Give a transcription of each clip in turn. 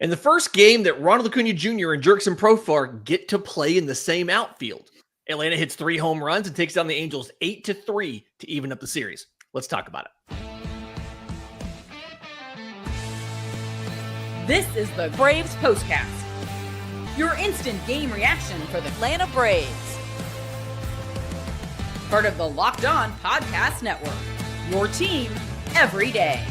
In the first game that Ronald Acuna Jr. and Jurickson Profar get to play in the same outfield, Atlanta hits 3 home runs and takes down the Angels 8-3 to even up the series. Let's talk about it. This is the Braves Postcast, your instant game reaction for the Atlanta Braves. Part of the Locked On Podcast Network, your team every day.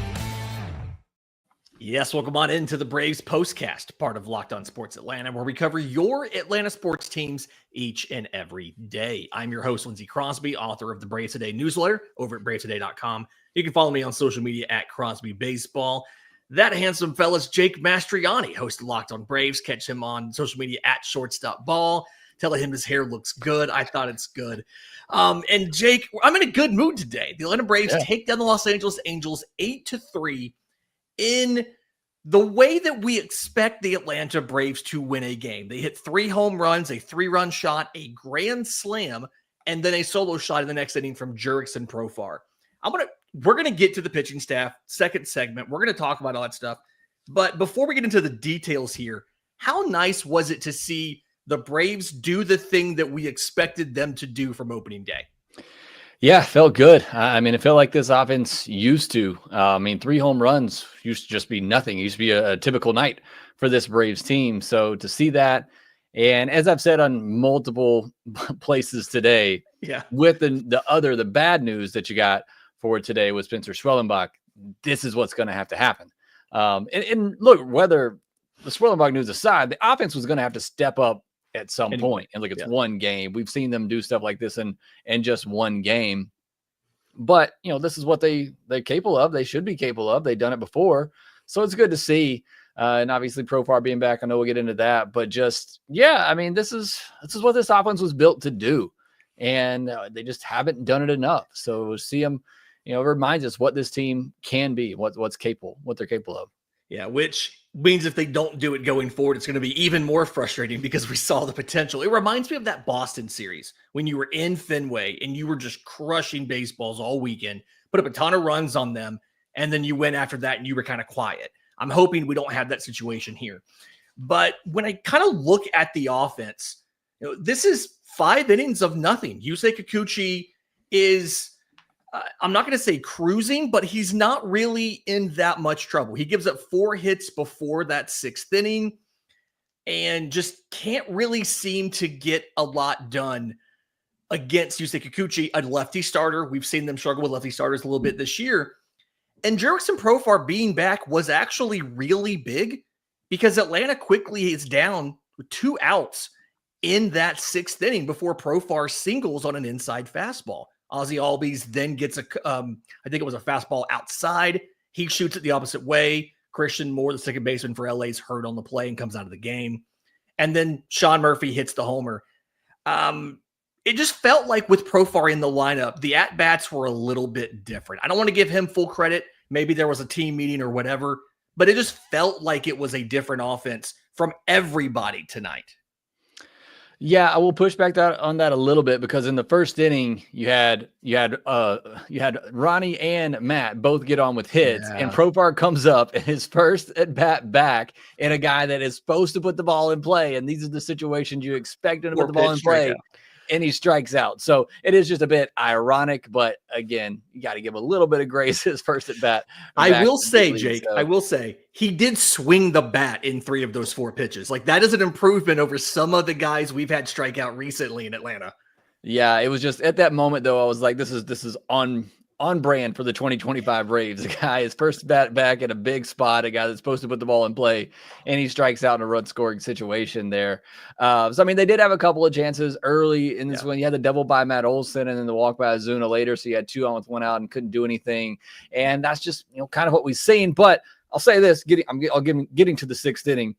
Yes, welcome on into the Braves Postcast, part of Locked On Sports Atlanta, where we cover your Atlanta sports teams each and every day. I'm your host, Lindsay Crosby, author of the Braves Today newsletter over at bravetoday.com. You can follow me on social media at Crosby Baseball. That handsome fella's Jake Mastroianni, host of Locked On Braves. Catch him on social media at shortstopball. Telling him his hair looks good. I thought it's good. And Jake, I'm in a good mood today. The Atlanta Braves take down the Los Angeles Angels 8-3 in the way that we expect the Atlanta Braves to win a game. They hit 3 home runs, a 3-run shot, a grand slam, and then a solo shot in the next inning from Jurickson Profar. We're going to get to the pitching staff, second segment. We're going to talk about all that stuff. But before we get into the details here, how nice was it to see the Braves do the thing that we expected them to do from opening day? Yeah, felt good. I mean, it felt like this offense used to. 3 home runs used to just be nothing. It used to be a typical night for this Braves team. So to see that, and as I've said on multiple places today, with the bad news that you got for today with Spencer Schwellenbach, this is what's going to have to happen. And look, whether the Schwellenbach news aside, the offense was going to have to step up at some point. And look, it's one game. We've seen them do stuff like this in just one game. But, this is what they're capable of. They should be capable of. They've done it before. So it's good to see. And obviously Profar being back, I know we'll get into that. But just, this is what this offense was built to do. And they just haven't done it enough. So see them, it reminds us what this team can be, what they're capable of. Yeah, which means if they don't do it going forward, it's going to be even more frustrating because we saw the potential. It reminds me of that Boston series when you were in Fenway and you were just crushing baseballs all weekend, put up a ton of runs on them, and then you went after that and you were kind of quiet. I'm hoping we don't have that situation here. But when I kind of look at the offense, this is 5 innings of nothing. Yusei Kikuchi is... I'm not going to say cruising, but he's not really in that much trouble. He gives up 4 hits before that 6th inning and just can't really seem to get a lot done against Yusei Kikuchi, a lefty starter. We've seen them struggle with lefty starters a little bit this year. And Jurickson Profar being back was actually really big because Atlanta quickly is down with 2 outs in that 6th inning before Profar singles on an inside fastball. Ozzie Albies then gets I think it was a fastball outside. He shoots it the opposite way. Christian Moore, the second baseman for LA, is hurt on the play and comes out of the game. And then Sean Murphy hits the homer. It just felt like with Profar in the lineup, the at-bats were a little bit different. I don't want to give him full credit. Maybe there was a team meeting or whatever, but it just felt like it was a different offense from everybody tonight. Yeah, I will push back on that a little bit because in the first inning you had Ronnie and Matt both get on with hits, and Profar comes up in his first at bat back and a guy that is supposed to put the ball in play, and these are the situations you expect him to put the ball in play, and he strikes out. So it is just a bit ironic, but again, you got to give a little bit of grace his first at bat. I will say, Jake, he did swing the bat in 3 of those 4 pitches. Like, that is an improvement over some of the guys we've had strike out recently in Atlanta. Yeah, it was just at that moment though, I was like, this is on brand for the 2025 Braves. The guy is first bat back at a big spot, a guy that's supposed to put the ball in play, and he strikes out in a run scoring situation there. They did have a couple of chances early in this one. You had the double by Matt Olson and then the walk by Ozuna later. So you had 2 on with 1 out and couldn't do anything. And that's just, kind of what we've seen. But I'll say this, getting to the 6th inning.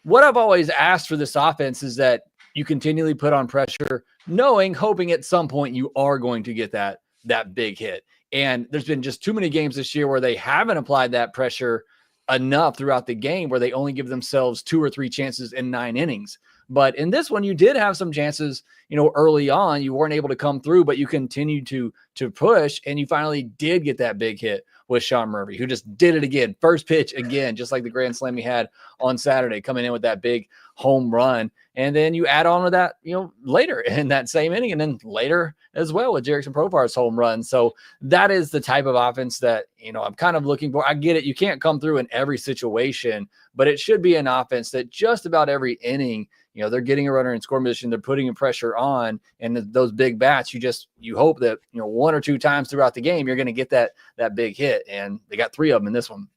What I've always asked for this offense is that you continually put on pressure, hoping at some point you are going to get that big hit. And there's been just too many games this year where they haven't applied that pressure enough throughout the game, where they only give themselves 2 or 3 chances in 9 innings. But in this one, you did have some chances, early on. You weren't able to come through, but you continued to to push. And you finally did get that big hit with Sean Murphy, who just did it again. First pitch again, just like the grand slam he had on Saturday, coming in with that big home run. And then you add on to that, later in that same inning, and then later as well with Jerickson Profar's home run. So that is the type of offense that, I'm kind of looking for. I get it. You can't come through in every situation, but it should be an offense that just about every inning, they're getting a runner in scoring position, they're putting pressure on, and those big bats, you hope that, one or two times throughout the game, you're going to get that big hit. And they got 3 of them in this one.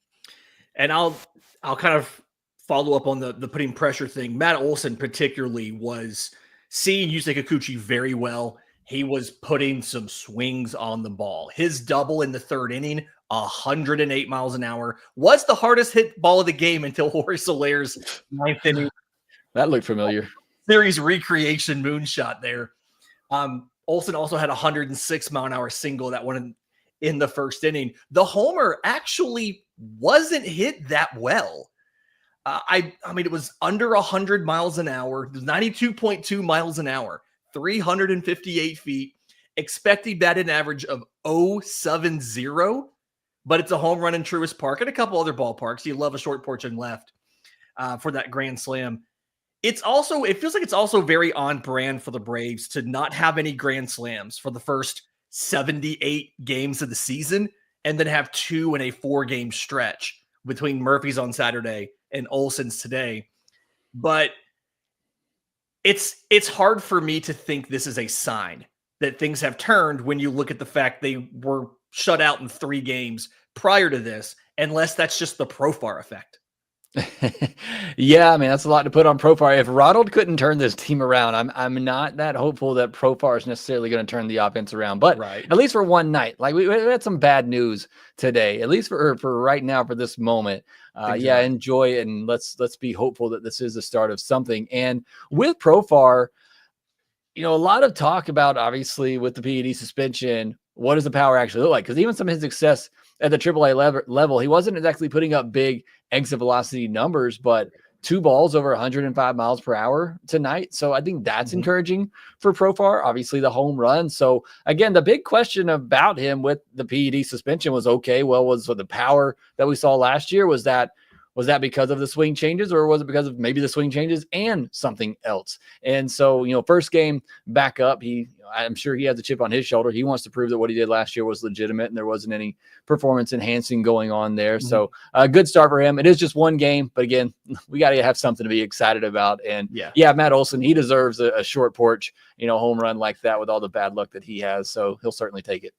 And I'll kind of follow up on the putting pressure thing. Matt Olson particularly was seeing Yusei Kikuchi very well. He was putting some swings on the ball. His double in the 3rd inning, 108 miles an hour, was the hardest hit ball of the game until Jorge Soler's 9th inning. That looked familiar. Series recreation moonshot there. Olson also had a 106 mile an hour single that one in the 1st inning. The homer actually wasn't hit that well. I mean, it was under 100 miles an hour. It was 92.2 miles an hour, 358 feet, expected batting average of 0.70, but it's a home run in Truist Park and a couple other ballparks. You love a short porch and left for that grand slam. It feels like it's also very on brand for the Braves to not have any grand slams for the first 78 games of the season and then have 2 in a 4-game stretch between Murphy's on Saturday and Olson's today. But it's hard for me to think this is a sign that things have turned when you look at the fact they were shut out in 3 games prior to this, unless that's just the Profar effect. Yeah, I mean, that's a lot to put on Profar. If Ronald couldn't turn this team around, I'm not that hopeful that Profar is necessarily going to turn the offense around. But at least for one night, like we had some bad news today, at least for right now, for this moment. Yeah, enjoy it, and let's be hopeful that this is the start of something. And with Profar, a lot of talk about, obviously, with the PED suspension, what does the power actually look like? Because even some of his success at the AAA level, he wasn't exactly putting up big exit velocity numbers, but 2 balls over 105 miles per hour tonight. So I think that's encouraging for Profar. Obviously, the home run. So again, the big question about him with the PED suspension was, was the power that we saw last year, was that because of the swing changes, or was it because of maybe the swing changes and something else? And so, first game back up, I'm sure he has a chip on his shoulder. He wants to prove that what he did last year was legitimate and there wasn't any performance enhancing going on there. So a good start for him. It is just 1 game, but again, we got to have something to be excited about. And yeah, Matt Olson, he deserves a short porch, home run like that with all the bad luck that he has. So he'll certainly take it.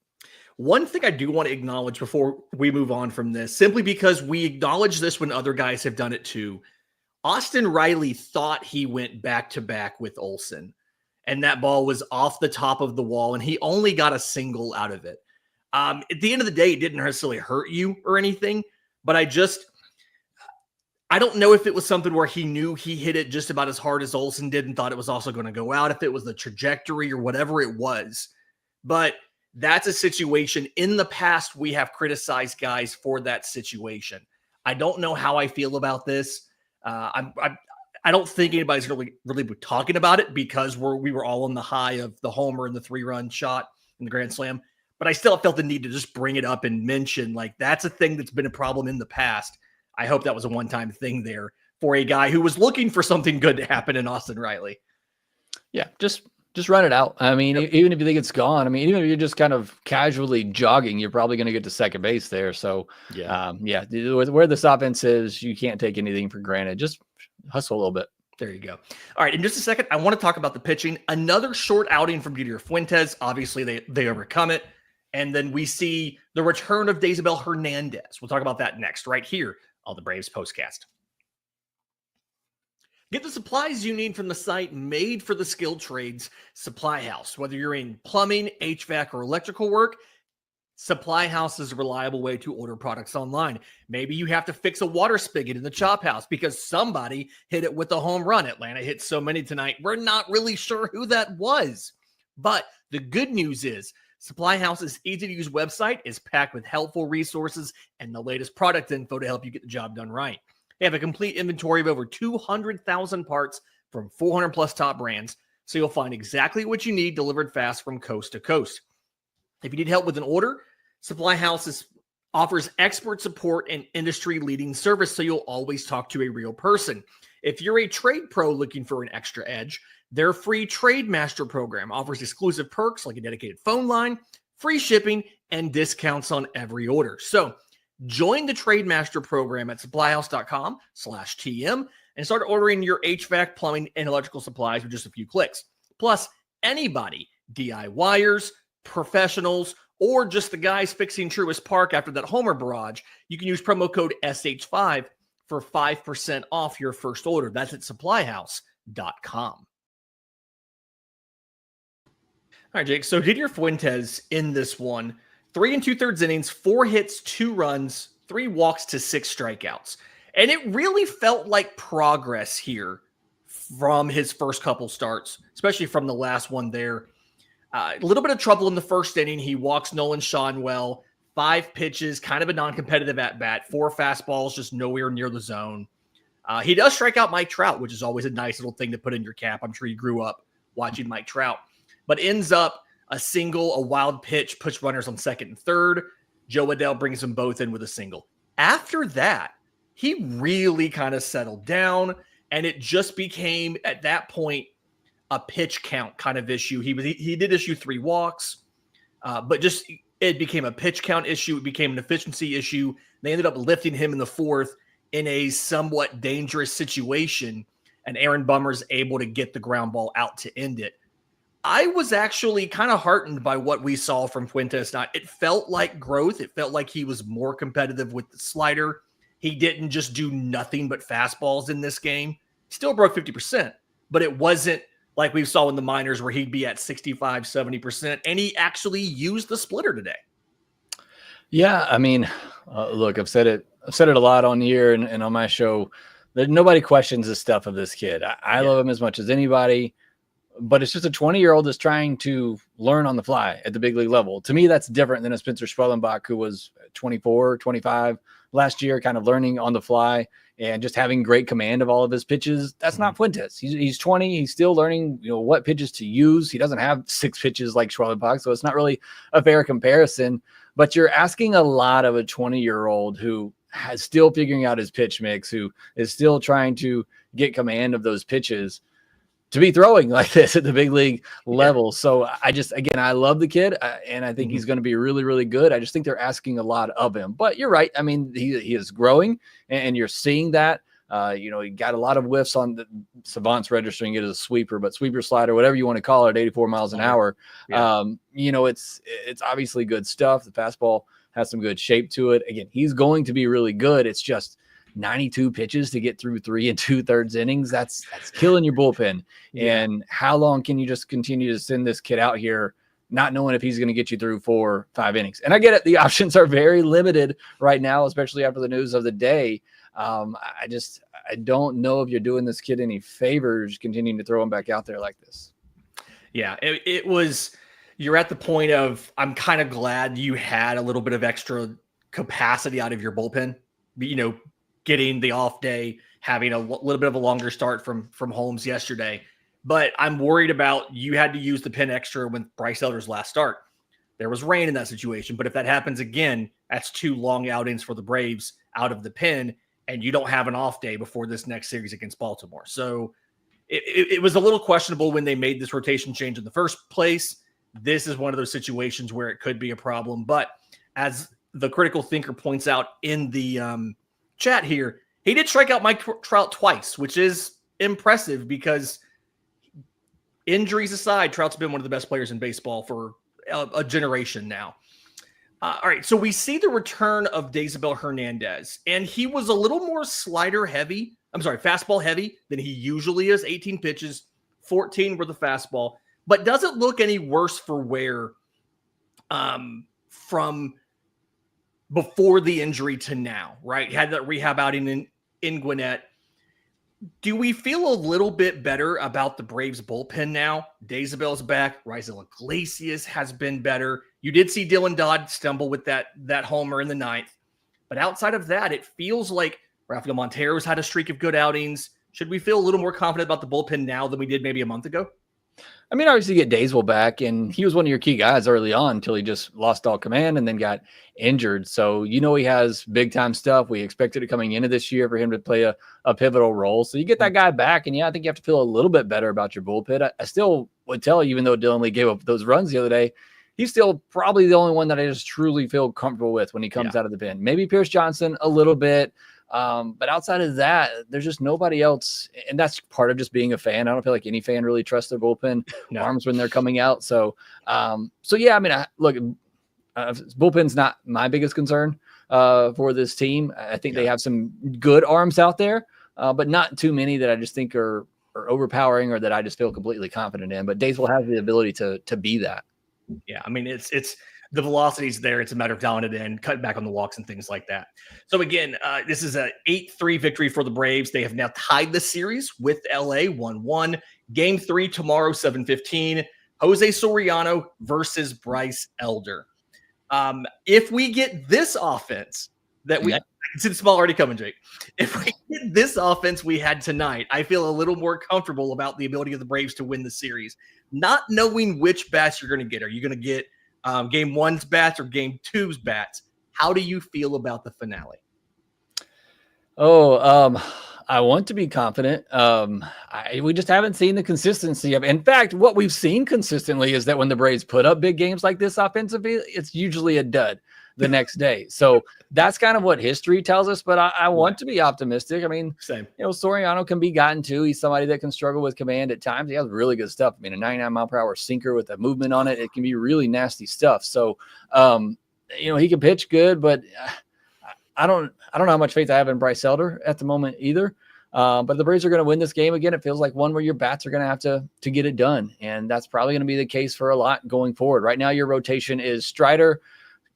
One thing I do want to acknowledge before we move on from this, simply because we acknowledge this when other guys have done it too. Austin Riley thought he went back-to-back with Olson, and that ball was off the top of the wall, and he only got a single out of it. At the end of the day, it didn't necessarily hurt you or anything, but I don't know if it was something where he knew he hit it just about as hard as Olson did and thought it was also going to go out, if it was the trajectory or whatever it was. But that's a situation. In the past, we have criticized guys for that situation. I don't know how I feel about this. I don't think anybody's really talking about it because we were all on the high of the homer and the 3-run shot in the grand slam. But I still felt the need to just bring it up and mention, like, that's a thing that's been a problem in the past. I hope that was a one-time thing there for a guy who was looking for something good to happen in Austin Riley. Yeah, just run it out. I mean, even if you think it's gone, I mean, even if you're just kind of casually jogging, you're probably going to get to second base there. So, where this offense is, you can't take anything for granted. Just hustle a little bit. There you go. All right, in just a second, I want to talk about the pitching. Another short outing from Didier Fuentes. Obviously, they overcome it. And then we see the return of Daisabel Hernandez. We'll talk about that next, right here on the Braves Postcast. Get the supplies you need from the site made for the skilled trades, Supply House. Whether you're in plumbing, HVAC, or electrical work, Supply House is a reliable way to order products online. Maybe you have to fix a water spigot in the chop house because somebody hit it with a home run. Atlanta hit so many tonight, we're not really sure who that was. But the good news is Supply House's easy-to-use website is packed with helpful resources and the latest product info to help you get the job done right. They have a complete inventory of over 200,000 parts from 400 plus top brands, so you'll find exactly what you need delivered fast from coast to coast. If you need help with an order, Supply House offers expert support and industry-leading service, so you'll always talk to a real person. If you're a trade pro looking for an extra edge, their free Trade Master program offers exclusive perks like a dedicated phone line, free shipping, and discounts on every order. So join the Trade Master program at supplyhouse.com/TM and start ordering your HVAC, plumbing, and electrical supplies with just a few clicks. Plus, anybody, DIYers, professionals, or just the guys fixing Truist Park after that homer barrage, you can use promo code SH5 for 5% off your first order. That's at supplyhouse.com. All right, Jake. So Didier Fuentes in this one, 3 2/3 innings, 4 hits, 2 runs, 3 walks to 6 strikeouts. And it really felt like progress here from his first couple starts, especially from the last one there. A little bit of trouble in the first inning. He walks Nolan Schaunwell, 5 pitches, kind of a non-competitive at-bat, 4 fastballs, just nowhere near the zone. He does strike out Mike Trout, which is always a nice little thing to put in your cap. I'm sure you grew up watching Mike Trout. But ends up a single, a wild pitch, push runners on second and third. Joe Adell brings them both in with a single. After that, he really kind of settled down, and it just became, at that point, a pitch count kind of issue. He did issue 3 walks, but just it became a pitch count issue. It became an efficiency issue. They ended up lifting him in the 4th in a somewhat dangerous situation, and Aaron Bummer's able to get the ground ball out to end it. I was actually kind of heartened by what we saw from Fuentes. Now, it felt like growth. It felt like he was more competitive with the slider. He didn't just do nothing but fastballs in this game. Still broke 50%, but it wasn't like we saw in the minors where he'd be at 65, 70%, and he actually used the splitter today. Yeah, I mean, look, I've said it a lot on here and on my show that nobody questions the stuff of this kid. I love him as much as anybody. But it's just a 20-year-old that's trying to learn on the fly at the big league level. To me, that's different than a Spencer Schwellenbach who was 24, 25 last year, kind of learning on the fly and just having great command of all of his pitches. That's not Fuentes. He's 20. He's still learning, what pitches to use. He doesn't have 6 pitches like Schwellenbach, so it's not really a fair comparison. But you're asking a lot of a 20-year-old who is still figuring out his pitch mix, who is still trying to get command of those pitches, to be throwing like this at the big league level. So I love the kid and I think he's going to be really, really good. I just think they're asking a lot of him, but you're right. I mean, he is growing and you're seeing that, he got a lot of whiffs on the Savant's registering it as a sweeper, but sweeper, slider, whatever you want to call it, 84 miles an hour. Yeah. It's obviously good stuff. The fastball has some good shape to it. Again, he's going to be really good. It's just 92 pitches to get through 3 2/3 innings. That's killing your bullpen. Yeah. And how long can you just continue to send this kid out here, not knowing if he's going to get you through 4, 5 innings? And I get it. The options are very limited right now, especially after the news of the day. I don't know if you're doing this kid any favors, continuing to throw him back out there like this. Yeah, it was, you're at the point of, I'm kind of glad you had a little bit of extra capacity out of your bullpen, getting the off day, having a little bit of a longer start from Holmes yesterday. But I'm worried about, you had to use the pen extra when Bryce Elder's last start. There was rain in that situation. But if that happens again, that's 2 long outings for the Braves out of the pen, and you don't have an off day before this next series against Baltimore. So it was a little questionable when they made this rotation change in the first place. This is one of those situations where it could be a problem. But as the critical thinker points out in the chat here, he did strike out Mike Trout twice, which is impressive because, injuries aside, Trout's been one of the best players in baseball for a generation now. All right, so we see the return of Daysabel Hernandez, and he was a little more fastball heavy than he usually is. 18 pitches, 14 were the fastball, but doesn't look any worse for wear from before the injury to now, right? He had that rehab outing in Gwinnett. Do we feel a little bit better about the Braves bullpen now? Daysabel's back. Raisel Iglesias has been better. You did see Dylan Dodd stumble with that homer in the 9th. But outside of that, it feels like Rafael Montero's had a streak of good outings. Should we feel a little more confident about the bullpen now than we did maybe a month ago? I mean, obviously you get Dayswell back, and he was one of your key guys early on until he just lost all command and then got injured. So, he has big time stuff. We expected it coming into this year for him to play a pivotal role. So you get that guy back, and I think you have to feel a little bit better about your bullpen. I still would tell you, even though Dylan Lee gave up those runs the other day, he's still probably the only one that I just truly feel comfortable with when he comes out of the pen. Maybe Pierce Johnson a little bit. But outside of that, there's just nobody else. And that's part of just being a fan. I don't feel like any fan really trusts their bullpen arms when they're coming out. So, yeah, I mean, look, bullpen's not my biggest concern for this team. I think they have some good arms out there, but not too many that I just think are overpowering or that I just feel completely confident in. But Dayswell has the ability to be that. Yeah, I mean, it's the velocity's there. It's a matter of dialing it in, cutting back on the walks and things like that. So again, this is a 8-3 victory for the Braves. They have now tied the series with LA 1-1. Game 3 tomorrow, 7:15. Jose Soriano versus Bryce Elder. If we get this offense that we – I can see the small already coming, Jake. If we get this offense we had tonight, I feel a little more comfortable about the ability of the Braves to win the series. Not knowing which bats you're going to get. Are you going to get game 1's bats or game 2's bats? How do you feel about the finale? I want to be confident. We just haven't seen the consistency of. In fact, what we've seen consistently is that when the Braves put up big games like this offensively, it's usually a dud the next day. So that's kind of what history tells us. But I want to be optimistic. I mean, same. Soriano can be gotten to. He's somebody that can struggle with command at times. He has really good stuff. I mean, a 99-mile-per-hour sinker with a movement on it. It can be really nasty stuff. So, he can pitch good, but I don't know how much faith I have in Bryce Elder at the moment either. But the Braves are going to win this game again. It feels like one where your bats are going to have to get it done. And that's probably going to be the case for a lot going forward. Right now, your rotation is Strider,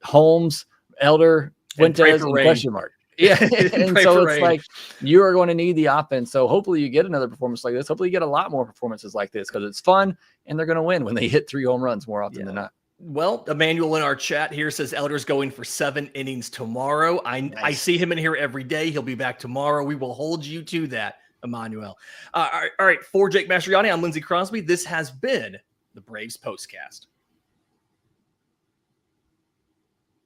Holmes, Elder, Fuentes, and question mark. Yeah. And so it's like you are going to need the offense. So hopefully you get another performance like this. Hopefully you get a lot more performances like this because it's fun and they're going to win when they hit 3 home runs more often than not. Well, Emmanuel in our chat here says Elder's going for 7 innings tomorrow. I see him in here every day. He'll be back tomorrow. We will hold you to that, Emmanuel. All right. For Jake Mastroianni, I'm Lindsay Crosby. This has been the Braves Postcast.